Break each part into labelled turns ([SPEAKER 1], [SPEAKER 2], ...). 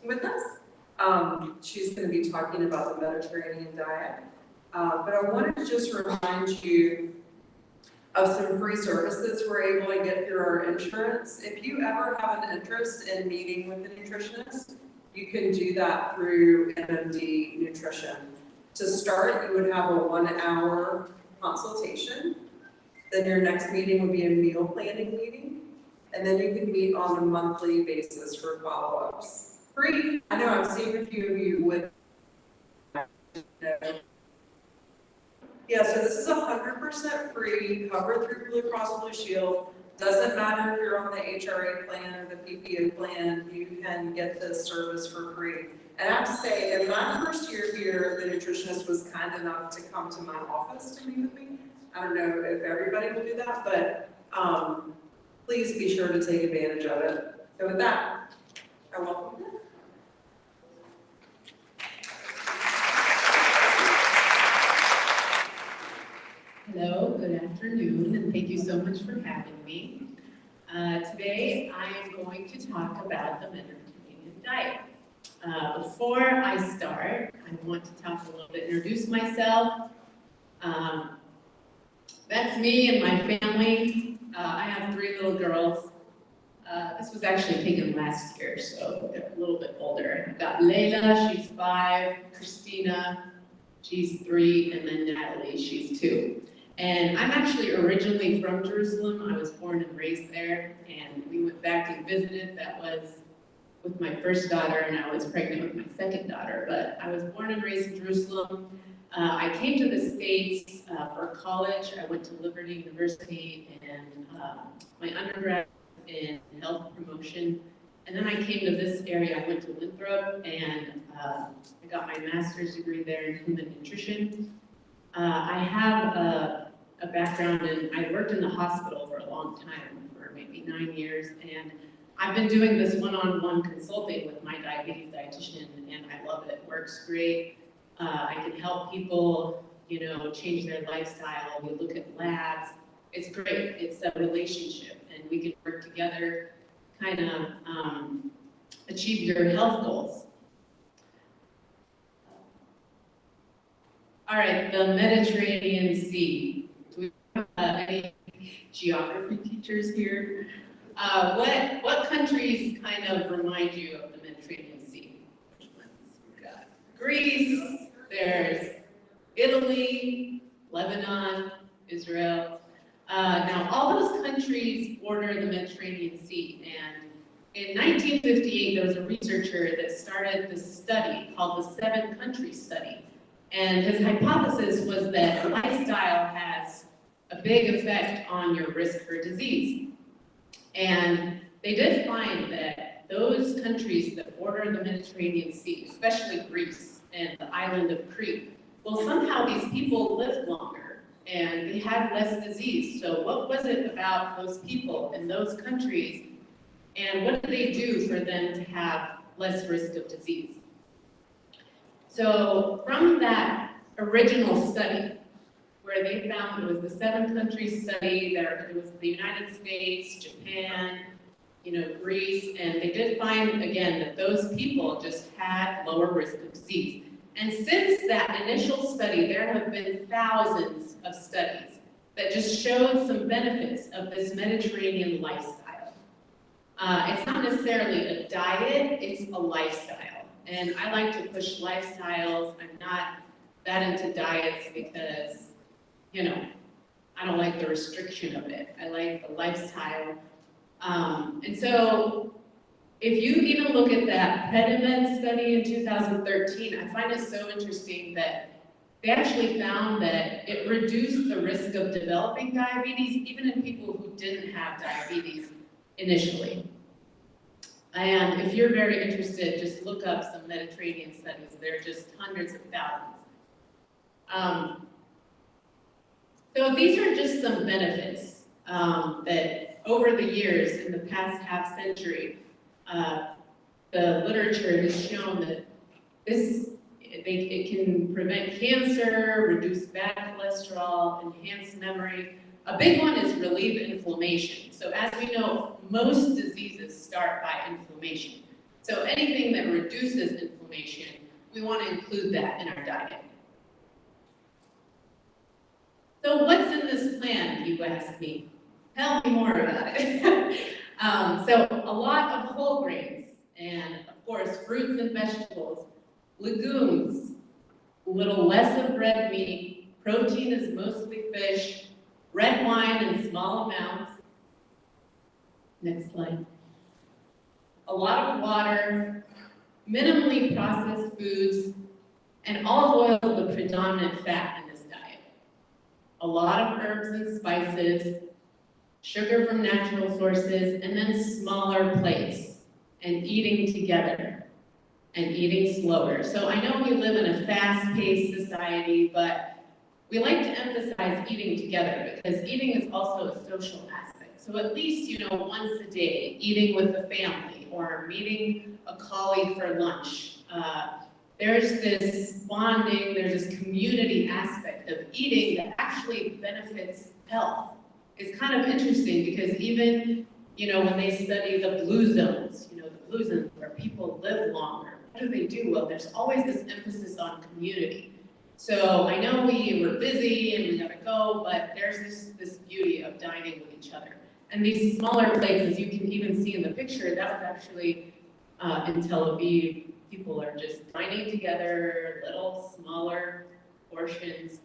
[SPEAKER 1] with us. She's going to be talking about the Mediterranean diet. But I wanted to just remind you of some free services we're able to get through our insurance. If you ever have an interest in meeting with a nutritionist, you can do that through MMD Nutrition. To start, you would have a 1-hour consultation. Then your next meeting would be a meal planning meeting. And then you can meet on a monthly basis for follow-ups. Free. I know I've seen a few of you with. Yeah, so this is 100% free, covered through Blue Cross Blue Shield. Doesn't matter if you're on the HRA plan or the PPO plan, you can get this service for free. And I have to say, in my first year here, the nutritionist was kind enough to come to my office to meet with me. I don't know if everybody will do that, but please be sure to take advantage of it. So with that, I welcome you.
[SPEAKER 2] Hello, good afternoon, and thank you so much for having me. Today, I am going to talk about the Mediterranean diet. Before I start, I want to talk a little bit, introduce myself. That's me and my family. I have 3 little girls. This was actually taken last year, so they're a little bit older. I've got Layla, she's 5, Christina, she's 3, and then Natalie, she's 2. And I'm actually originally from Jerusalem. I was born and raised there, and we went back and visited. That was with my first daughter, and I was pregnant with my second daughter, but I was born and raised in Jerusalem. I came to the States for college. I went to Liberty University and my undergrad in health promotion. And then I came to this area. I went to Winthrop, and I got my master's degree there in human nutrition. I have a background in, I worked in the hospital for a long time, for maybe 9 years, and I've been doing this one-on-one consulting with my diabetes dietitian, and I love it. It works great. I can help people, change their lifestyle. We look at labs. It's great. It's a relationship, and we can work together, kind of achieve your health goals. All right, the Mediterranean Sea. Do we have any geography teachers here? What countries kind of remind you of the Mediterranean Sea? Which ones? We've got Greece, there's Italy, Lebanon, Israel. Now, all those countries border the Mediterranean Sea, and in 1958, there was a researcher that started this study called the 7-Country Study. And his hypothesis was that lifestyle has a big effect on your risk for disease. And they did find that those countries that border the Mediterranean Sea, especially Greece and the island of Crete, well, somehow these people lived longer and they had less disease. So what was it about those people in those countries, and what did they do for them to have less risk of disease? So from that original study, where they found it was the 7-country study, it was the United States, Japan, Greece, and they did find, again, that those people just had lower risk of disease. And since that initial study, there have been thousands of studies that just showed some benefits of this Mediterranean lifestyle. It's not necessarily a diet, it's a lifestyle. And I like to push lifestyles. I'm not that into diets because, I don't like the restriction of it. I like the lifestyle. And so if you even look at that PediMed study in 2013, I find it so interesting that they actually found that it reduced the risk of developing diabetes, even in people who didn't have diabetes initially. And if you're very interested, just look up some Mediterranean studies. They're just hundreds of thousands. So these are just some benefits that over the years, in the past half century, the literature has shown that it can prevent cancer, reduce bad cholesterol, enhance memory. A big one is relieve inflammation. So as we know, most diseases start by inflammation. So anything that reduces inflammation, we want to include that in our diet. So what's in this plan, you ask me? Tell me more about it. So a lot of whole grains, and of course, fruits and vegetables, legumes, a little less of red meat, protein is mostly fish, red wine in small amounts. Next slide. A lot of water, minimally processed foods, and olive oil is the predominant fat in this diet. A lot of herbs and spices, sugar from natural sources, and then smaller plates, and eating together, and eating slower. So I know we live in a fast-paced society, but we like to emphasize eating together because eating is also a social aspect. So at least, once a day, eating with the family or meeting a colleague for lunch. There's this bonding, there's this community aspect of eating that actually benefits health. It's kind of interesting because even, when they study the blue zones, the blue zones where people live longer, what do they do? Well, there's always this emphasis on community. So I know we were busy and we gotta go, but there's this beauty of dining with each other. And these smaller plates, as you can even see in the picture, that was actually in Tel Aviv. People are just dining together, little smaller portions.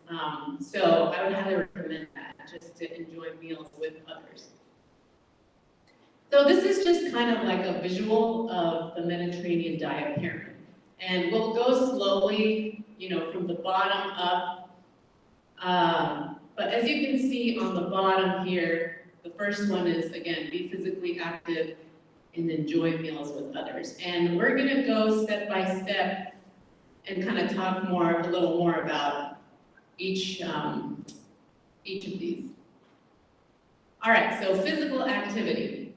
[SPEAKER 2] So I would highly recommend that, just to enjoy meals with others. So this is just kind of like a visual of the Mediterranean diet pyramid. And we'll go slowly, from the bottom up. But as you can see on the bottom here, the first one is, again, be physically active and enjoy meals with others. And we're gonna go step by step and kind of talk a little more about each of these. All right, so physical activity.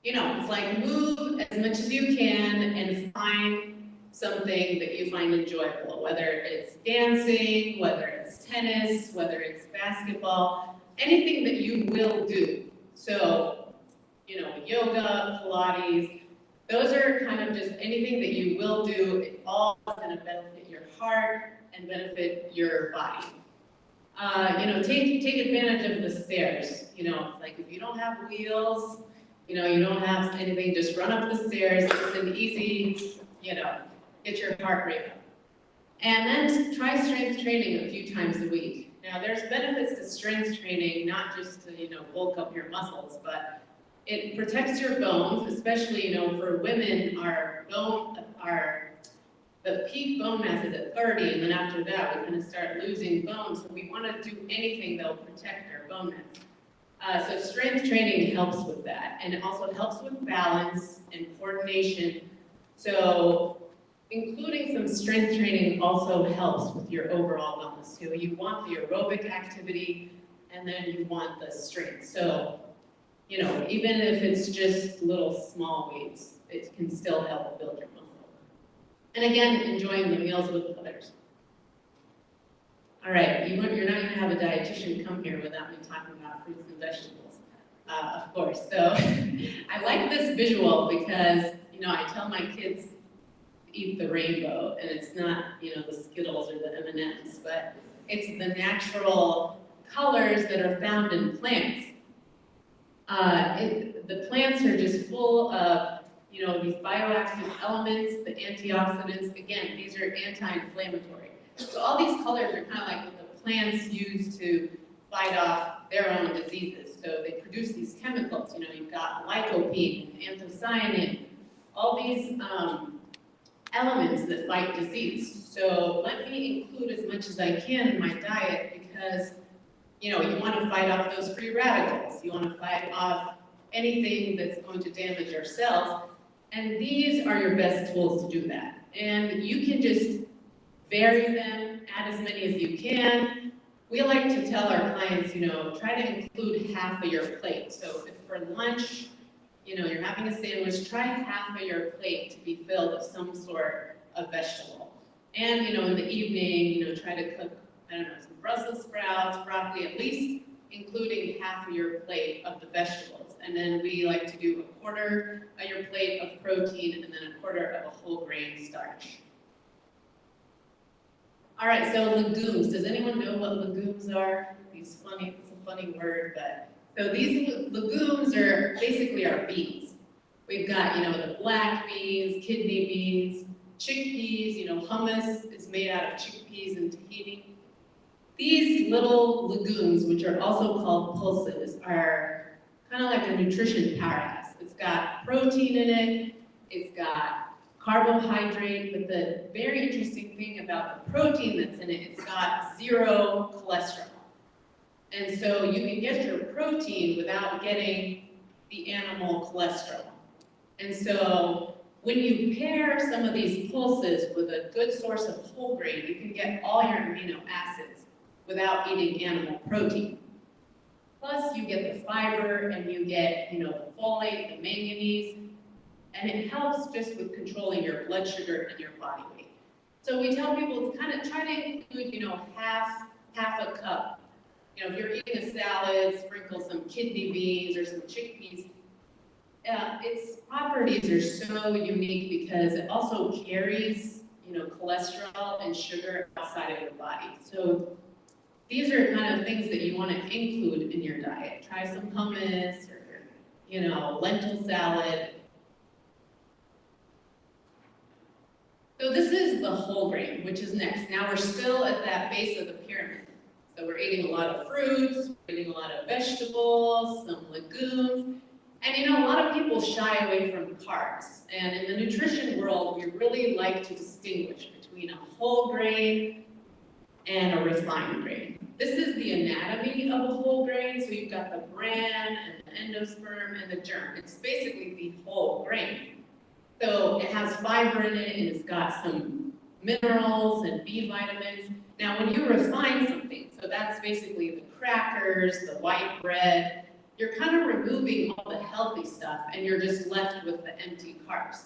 [SPEAKER 2] It's like move as much as you can and find something that you find enjoyable, whether it's dancing, whether it's tennis, whether it's basketball, anything that you will do. So, yoga, Pilates, those are kind of just anything that you will do. It's all going to benefit your heart and benefit your body. Take advantage of the stairs. It's like if you don't have wheels, you don't have anything, just run up the stairs. It's an easy, get your heart rate up. And then try strength training a few times a week. Now, there's benefits to strength training, not just to, bulk up your muscles, but it protects your bones, especially, for women, the peak bone mass is at 30, and then after that, we kind of start losing bone. So we want to do anything that will protect our bone mass. So strength training helps with that, and it also helps with balance and coordination. So including some strength training also helps with your overall wellness. So you want the aerobic activity, and then you want the strength. So, even if it's just little small weights, it can still help build your muscle. And again, enjoying the meals with others. All right, you're not going to have a dietitian come here without me talking about fruits and vegetables, of course. So I like this visual because, I tell my kids to eat the rainbow, and it's not, the Skittles or the M&Ms, but it's the natural colors that are found in plants. The plants are just full of, these bioactive elements, the antioxidants. Again, these are anti-inflammatory. So all these colors are kind of like what the plants use to fight off their own diseases. So they produce these chemicals. You've got lycopene, anthocyanin, all these elements that fight disease. So let me include as much as I can in my diet because, you want to fight off those free radicals. You want to fight off anything that's going to damage our cells. And these are your best tools to do that. And you can just vary them, add as many as you can. We like to tell our clients, try to include half of your plate. So if for lunch, you're having a sandwich, try half of your plate to be filled with some sort of vegetable. And, in the evening, try to cook, some Brussels sprouts, broccoli, at least including half of your plate of the vegetables. and then we like to do a quarter of your plate of protein and then a quarter of a whole grain starch. All right, so legumes. Does anyone know what legumes are? It's a funny word, but so these legumes are basically our beans. We've got, the black beans, kidney beans, chickpeas, hummus is made out of chickpeas and tahini. These little legumes, which are also called pulses, are kind of like a nutrition powerhouse. It's got protein in it, it's got carbohydrate, but the very interesting thing about the protein that's in it, it's got 0 cholesterol. And so you can get your protein without getting the animal cholesterol. And so when you pair some of these pulses with a good source of whole grain, you can get all your amino acids without eating animal protein. Plus you get the fiber and you get, the folate, the manganese, and it helps just with controlling your blood sugar and your body weight. So we tell people to kind of try to include, half a cup. If you're eating a salad, sprinkle some kidney beans or some chickpeas. Its properties are so unique because it also carries, cholesterol and sugar outside of your body. So these are kind of things that you want to include in your diet. Try some hummus or, lentil salad. So this is the whole grain, which is next. Now we're still at that base of the pyramid. So we're eating a lot of fruits, we're eating a lot of vegetables, some legumes. And a lot of people shy away from carbs. And in the nutrition world, we really like to distinguish between a whole grain and a refined grain. This is the anatomy of a whole grain. So you've got the bran and the endosperm and the germ. It's basically the whole grain. So it has fiber in it, and it's got some minerals and B vitamins. Now, when you refine something, so that's basically the crackers, the white bread, you're kind of removing all the healthy stuff, and you're just left with the empty carbs.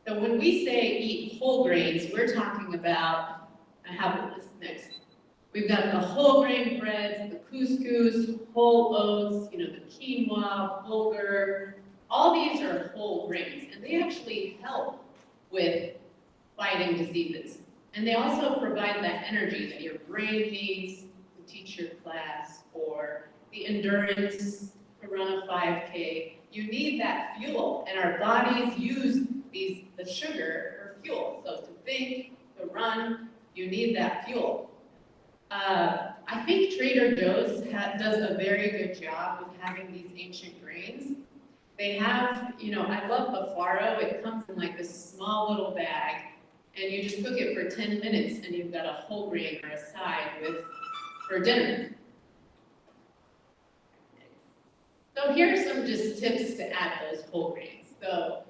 [SPEAKER 2] So when we say eat whole grains, we're talking about, I have this next. We've got the whole grain breads, the couscous, whole oats, the quinoa, bulgur. All these are whole grains, and they actually help with fighting diseases. And they also provide that energy that your brain needs to teach your class, or the endurance to run a 5K. You need that fuel, and our bodies use the sugar for fuel. So to think, to run, you need that fuel. I think Trader Joe's does a very good job with having these ancient grains. They have, I love the farro. It comes in like this small little bag, and you just cook it for 10 minutes, and you've got a whole grain or a side for dinner. So here's some just tips to add those whole grains. So,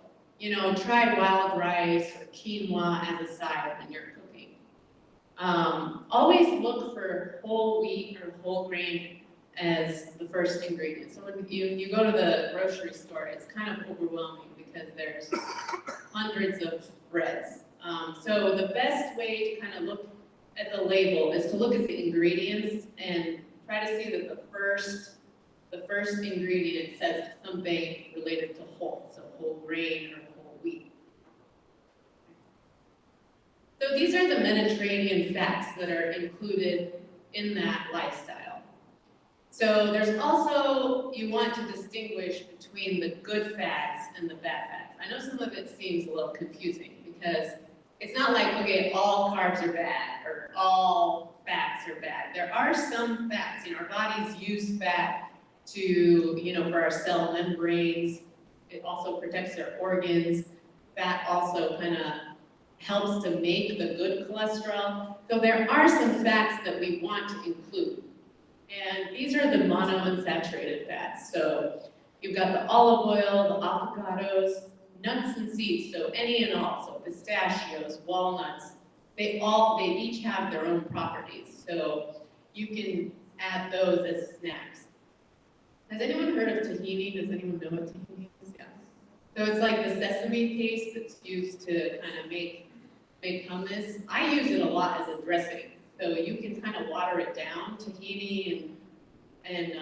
[SPEAKER 2] try wild rice or quinoa as a side when you're cooking. Always look for whole wheat or whole grain as the first ingredient. So when you go to the grocery store, it's kind of overwhelming because there's hundreds of breads. So the best way to kind of look at the label is to look at the ingredients and try to see that the first ingredient says something related to whole, so whole grain or whole wheat. So these are the Mediterranean fats that are included in that lifestyle. So there's also, you want to distinguish between the good fats and the bad fats. I know some of it seems a little confusing because it's not like, okay, all carbs are bad or all fats are bad. There are some fats, our bodies use fat to, for our cell membranes. It also protects our organs. Fat also kind of helps to make the good cholesterol. So there are some fats that we want to include. And these are the monounsaturated fats. So you've got the olive oil, the avocados, nuts and seeds, so any and all. So pistachios, walnuts, they each have their own properties. So you can add those as snacks. Has anyone heard of tahini? Does anyone know what tahini is? Yeah. So it's like the sesame paste that's used to kind of make hummus. I use it a lot as a dressing. So you can kind of water it down, tahini, and and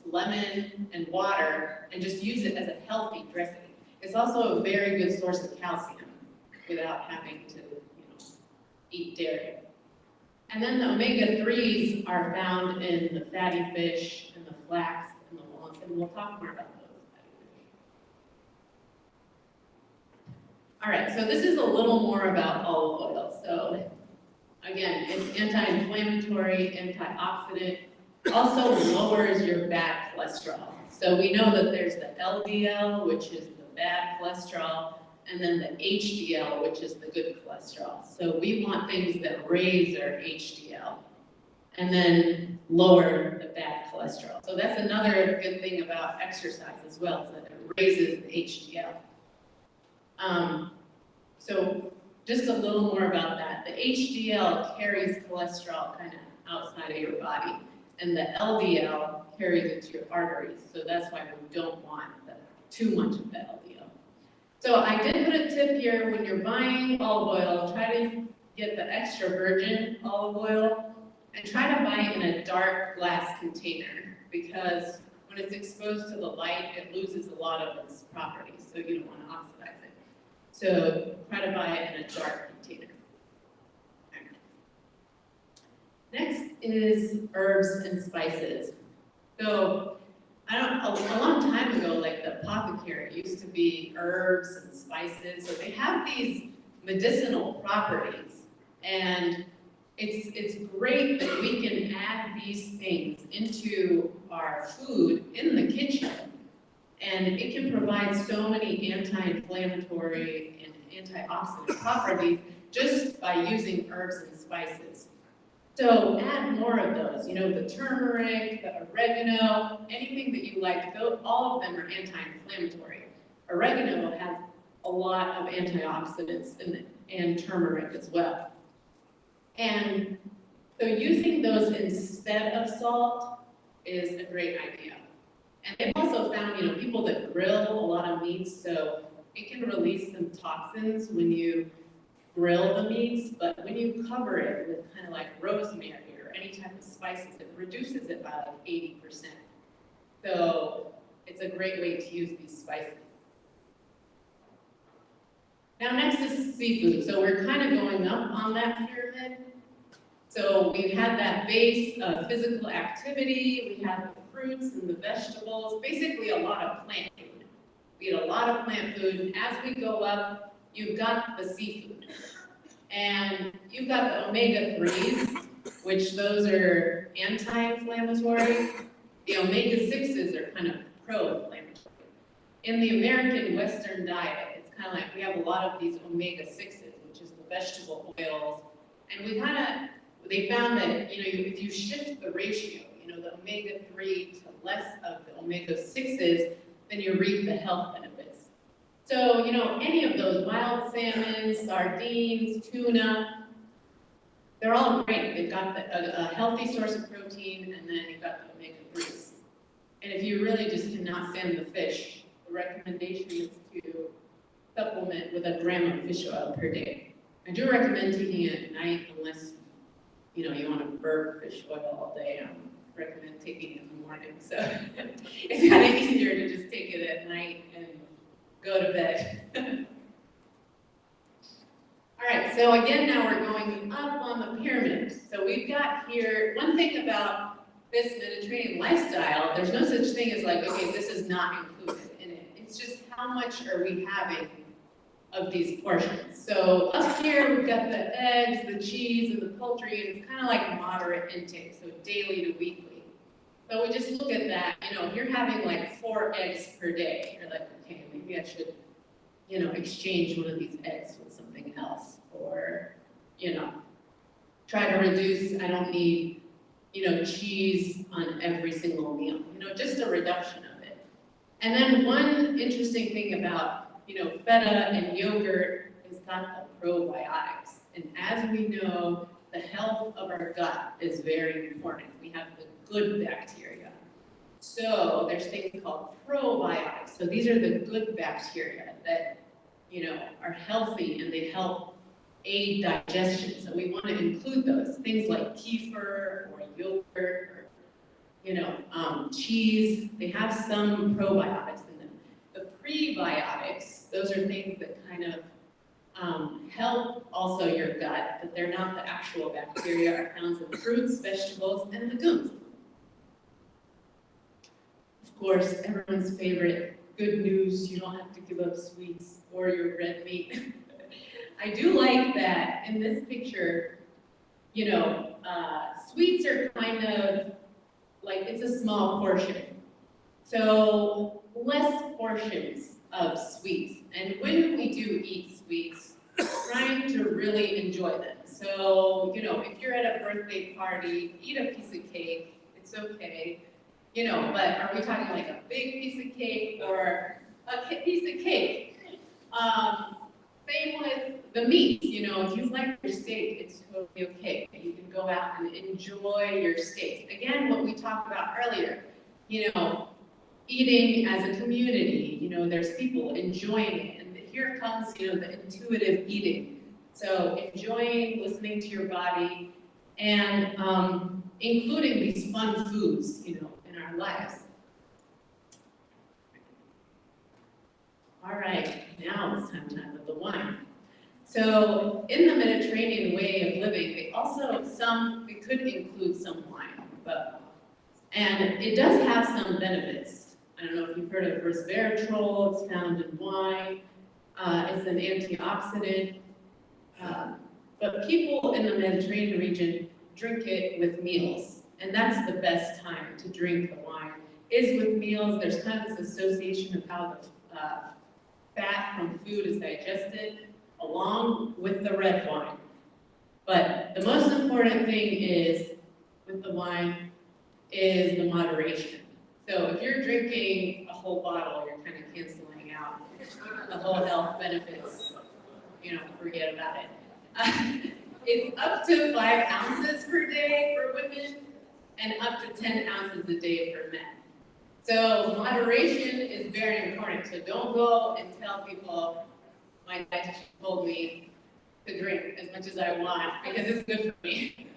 [SPEAKER 2] lemon and water and just use it as a healthy dressing. It's also a very good source of calcium without having to, eat dairy. And then the omega-3s are found in the fatty fish and the flax and the walnuts, and we'll talk more about those. All right, so this is a little more about olive oil. So again, it's anti-inflammatory, antioxidant, also lowers your bad cholesterol. So we know that there's the LDL, which is the bad cholesterol, and then the HDL, which is the good cholesterol. So we want things that raise our HDL and then lower the bad cholesterol. So that's another good thing about exercise as well, is that it raises the HDL. So just a little more about that. The HDL carries cholesterol kind of outside of your body, and the LDL carries it to your arteries. So that's why we don't want too much of the LDL. So I did put a tip here: when you're buying olive oil, try to get the extra virgin olive oil and try to buy it in a dark glass container, because when it's exposed to the light, it loses a lot of its properties, so you don't want to oxidize it. So try to buy it in a dark container. Next is herbs and spices. So a long time ago, like the apothecary used to be herbs and spices. So they have these medicinal properties, and it's great that we can add these things into our food in the kitchen. And it can provide so many anti-inflammatory and antioxidant properties just by using herbs and spices. So add more of those, the turmeric, the oregano, anything that you like, all of them are anti-inflammatory. Oregano has a lot of antioxidants in it, and turmeric as well. And so using those instead of salt is a great idea. And they've also found, people that grill a lot of meats, so it can release some toxins when you grill the meats, but when you cover it with kind of like rosemary or any type of spices, it reduces it by like 80%. So it's a great way to use these spices. Now next is seafood. So we're kind of going up on that pyramid. So we had that base of physical activity, we had the fruits and the vegetables, basically a lot of plant food. We had a lot of plant food. As we go up, you've got the seafood. And you've got the omega-3s, which those are anti-inflammatory. The omega-6s are kind of pro-inflammatory. In the American Western diet, it's kind of like we have a lot of these omega-6s, which is the vegetable oils. And they found that, if you shift the ratio, the omega-3 to less of the omega-6s, then you reap the health benefits. So, any of those, wild salmon, sardines, tuna, they're all great. They've got a healthy source of protein, and then you've got the omega-3s. And if you really just cannot stand the fish, the recommendation is to supplement with 1 gram of fish oil per day. I do recommend taking it at night, unless you want to burn fish oil all day. I recommend taking it in the morning. So it's kind of easier to just take it at night and go to bed. All right, so again, now we're going up on the pyramid. So we've got here, one thing about this Mediterranean lifestyle, there's no such thing as like, okay, this is not included in it. It's just how much are we having of these portions. So up here, we've got the eggs, the cheese, and the poultry, and it's kind of like moderate intake, so daily to weekly. So we just look at that, if you're having like 4 eggs per day, you're like, okay, maybe I should, exchange one of these eggs with something else, or, try to reduce, I don't need, cheese on every single meal, just a reduction of it. And then one interesting thing about feta and yogurt is got the probiotics. And as we know, the health of our gut is very important. We have the good bacteria. So there's things called probiotics. So these are the good bacteria that, are healthy, and they help aid digestion. So we want to include those things like kefir or yogurt or cheese. They have some probiotics in them. The prebiotics, those are things that kind of help also your gut, but they're not the actual bacteria, are found in fruits, vegetables, and legumes. Of course, everyone's favorite good news, you don't have to give up sweets or your red meat. I do like that in this picture, sweets are kind of like, it's a small portion. So less portions of sweets. And when we do eat sweets, trying to really enjoy them. So, if you're at a birthday party, eat a piece of cake, it's okay. But are we talking like a big piece of cake or a piece of cake? Same with the meat, if you like your steak, it's totally okay. You can go out and enjoy your steak. Again, what we talked about earlier, eating as a community, there's people enjoying it. And here comes, the intuitive eating. So enjoying, listening to your body, and including these fun foods, in our lives. All right, now it's time with the wine. So in the Mediterranean way of living, they could include some wine, and it does have some benefits. I don't know if you've heard of resveratrol, it's found in wine. It's an antioxidant. But people in the Mediterranean region drink it with meals, and that's the best time to drink the wine, is with meals. There's kind of this association of how the fat from food is digested along with the red wine. But the most important thing is, with the wine, is the moderation. So if you're drinking a whole bottle, you're kind of canceling out the whole health benefits, forget about it. It's up to 5 ounces per day for women and up to 10 ounces a day for men. So moderation is very important. So don't go and tell people, my dietitian told me to drink as much as I want because it's good for me.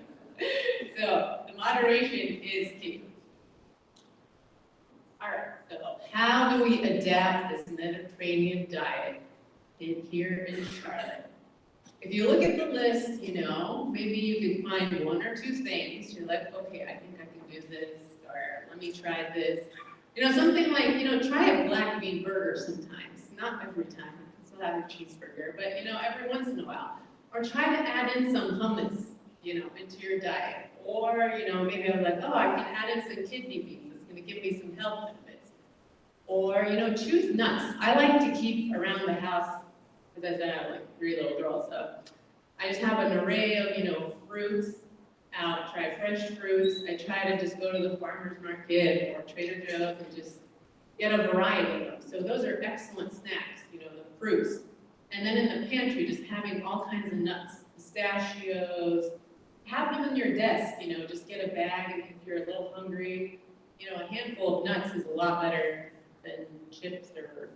[SPEAKER 2] So the moderation is key. All right, so how do we adapt this Mediterranean diet here in Charlotte? If you look at the list, maybe you can find 1 or 2 things. You're like, okay, I think I can do this, or let me try this. Something like, try a black bean burger sometimes. Not every time, still have a cheeseburger, but every once in a while. Or try to add in some hummus, into your diet. Or, maybe I'm like, oh, I can add in some kidney beans. It's gonna give me some health benefits. Or, choose nuts. I like to keep around the house, as I said, I have like 3 little girls, so I just have an array of, fruits out, try fresh fruits. I try to just go to the farmer's market or Trader Joe's and just get a variety of them. So those are excellent snacks, the fruits. And then in the pantry, just having all kinds of nuts, pistachios, have them in your desk, just get a bag, and if you're a little hungry, a handful of nuts is a lot better than chips or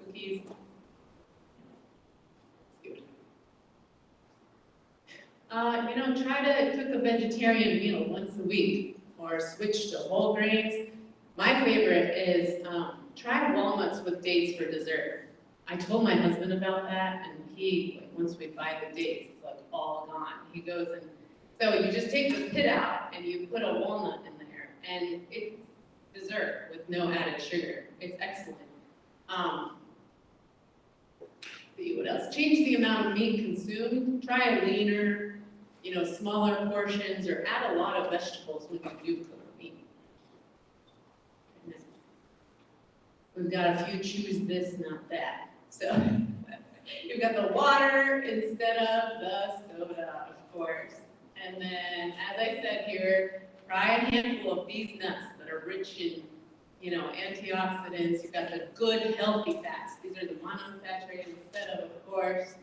[SPEAKER 2] cookies. Try to cook a vegetarian meal once a week or switch to whole grains. My favorite is try walnuts with dates for dessert. I told my husband about that, and he, once we buy the dates, it's like all gone. He goes and, so you just take the pit out and you put a walnut in there, and it's dessert with no added sugar. It's excellent. See what else? Change the amount of meat consumed. Try a leaner, smaller portions, or add a lot of vegetables when you do cook meat. We've got a few choose this, not that. So you've got the water instead of the soda, of course. And then, as I said here, try a handful of these nuts that are rich in, antioxidants. You've got the good, healthy fats. These are the monounsaturated instead of course,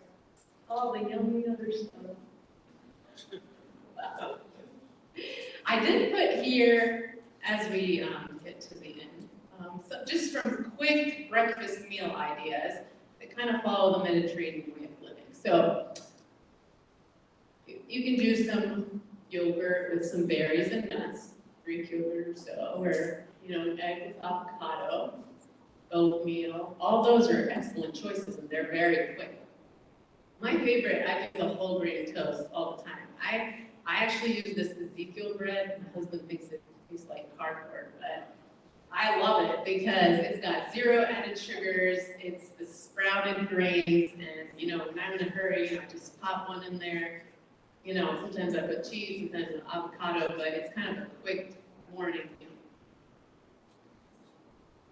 [SPEAKER 2] all the yummy other stuff. Wow. I did put here, as we get to the end, so just some quick breakfast meal ideas that kind of follow the Mediterranean way of living. So you can do some yogurt with some berries and nuts for 3 cured or so, or, you know, an egg with avocado, oatmeal. All those are excellent choices and they're very quick. My favorite, I do the whole grain toast all the time. I actually use this Ezekiel bread. My husband thinks it tastes like cardboard, but I love it because it's got 0 added sugars, it's the sprouted grains, and you know, when I'm in a hurry, I just pop one in there. You know, sometimes I put cheese, sometimes an avocado, but it's kind of a quick morning meal.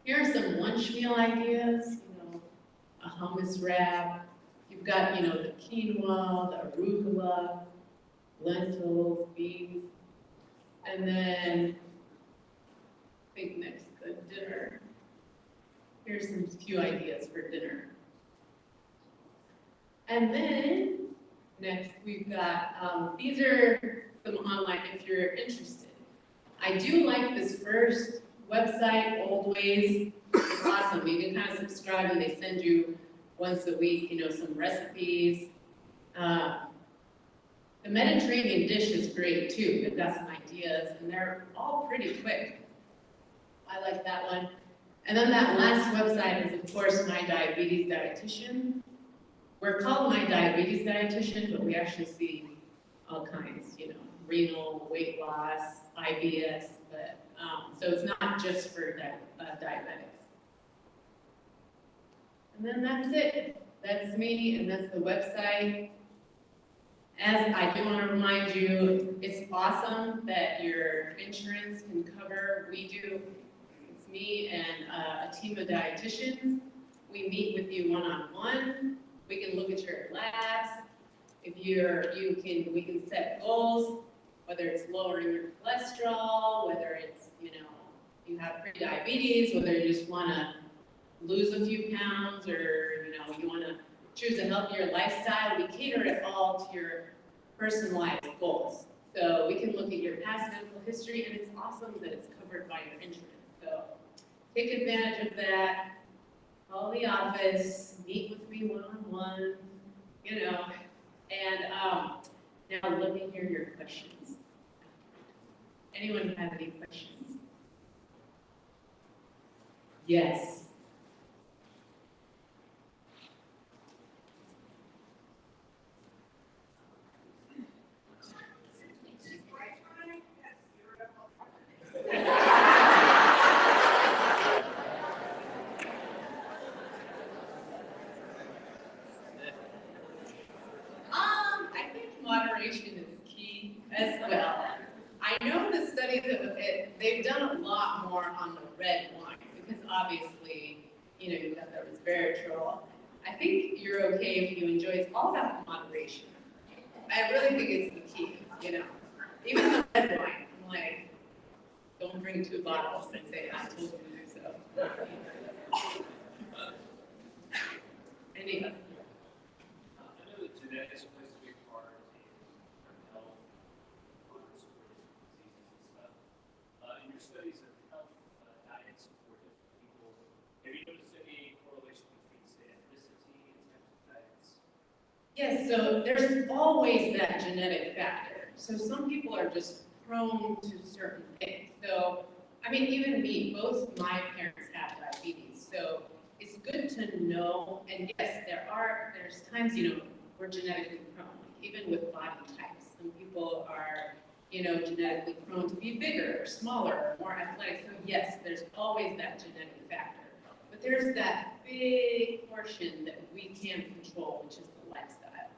[SPEAKER 2] Here are some lunch meal ideas, you know, a hummus wrap. You've got, you know, the quinoa, the arugula, lentils, beans, and then I think next, the dinner. Here's some few ideas for dinner. And then next we've got, these are some online if you're interested. I do like this first website, Old Ways. It's awesome. You can kind of subscribe and they send you once a week, you know, some recipes. The Mediterranean dish is great too. They've got some ideas and they're all pretty quick. I like that one. And then that last website is, of course, My Diabetes Dietitian. We're called My Diabetes Dietitian, but we actually see all kinds, you know, renal, weight loss, IBS, but so it's not just for diabetics. And then that's it. That's me, and that's the website. As I do want to remind you, it's awesome that your insurance can cover. We do. It's me and a team of dietitians. We meet with you one-on-one. We can look at your labs. If we can set goals, whether it's lowering your cholesterol, whether it's, you know, you have pre-diabetes, whether you just want to lose a few pounds, or, you know, you want to choose a healthier lifestyle. We cater it all to your personalized goals. So we can look at your past medical history, and it's awesome that it's covered by your insurance. So take advantage of that. Call the office, meet with me one-on-one, you know, and now let me hear your questions. Anyone have any questions? Yes. I think moderation is key as well. I know the studies they've done a lot more on the red wine because obviously, you know, you've got the resveratrol. I think you're okay if you enjoy it. It's all about moderation. I really think it's the key, you know. Even the red wine, I'm like, don't bring 2 bottles and say, I told you to do so. Any other?
[SPEAKER 3] I know that genetics plays a big part in health, diseases and stuff. In your studies of health diets for different people, have you noticed any correlation between, say, ethnicity and types of diets?
[SPEAKER 2] Yes, so there's always that genetic factor. So some people are just prone to certain things. So, I mean, even me, both my parents have diabetes. So it's good to know, and yes, there's times, you know, we're genetically prone, like even with body types. Some people are, you know, genetically prone to be bigger, or smaller, or more athletic. So yes, there's always that genetic factor. But there's that big portion that we can control, which is the lifestyle.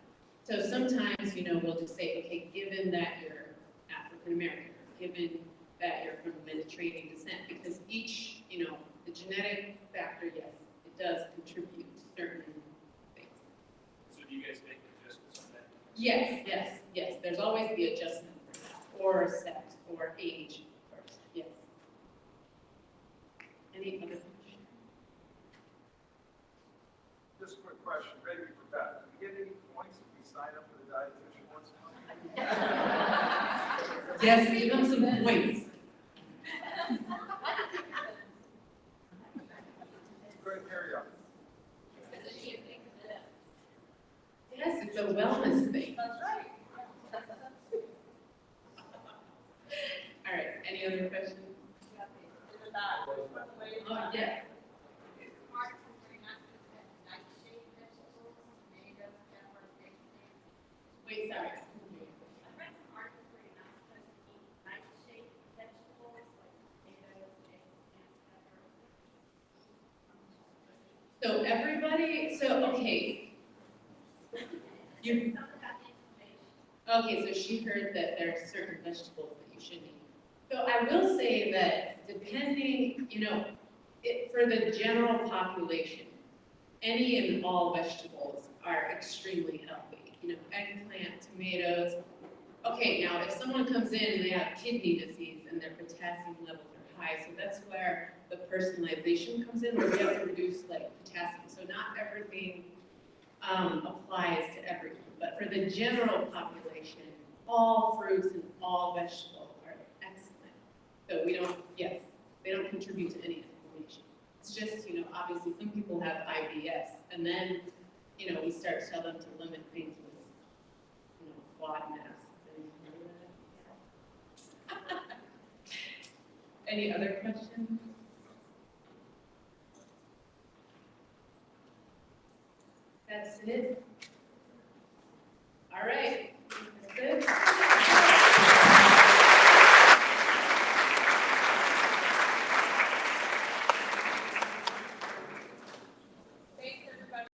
[SPEAKER 2] So sometimes, you know, we'll just say, okay, given that you're African American, given that you're from Mediterranean descent, because each, you know, the genetic factor, yes, it does contribute to certain things.
[SPEAKER 3] So do you guys make adjustments on that?
[SPEAKER 2] Yes, yes, yes. There's always the adjustment for that, or sex, or age, of course, yes. Any other questions?
[SPEAKER 4] Just a quick question, maybe for Beth. Do we get any points if we sign up for the dietitian once a month?
[SPEAKER 2] Yes, give them some points.
[SPEAKER 4] Go ahead, carry on.
[SPEAKER 2] Yes, it's a wellness thing.
[SPEAKER 5] That's right.
[SPEAKER 2] All right, any Any other questions? Oh, yeah. Wait, sorry. So everybody, okay. Okay, so she heard that there are certain vegetables that you shouldn't eat. So I will say that depending, for the general population, any and all vegetables are extremely healthy. Eggplant, tomatoes. Okay, now if someone comes in and they have kidney disease and their potassium levels are high, so that's where the personalization comes in, where you have to reduce potassium. So not everything applies to everyone, but for the general population, all fruits and all vegetables are excellent. So they don't contribute to any inflammation. It's just, obviously some people have IBS, and then, we start to tell them to limit things with, FODMAPs. Any other questions? That's it. All right.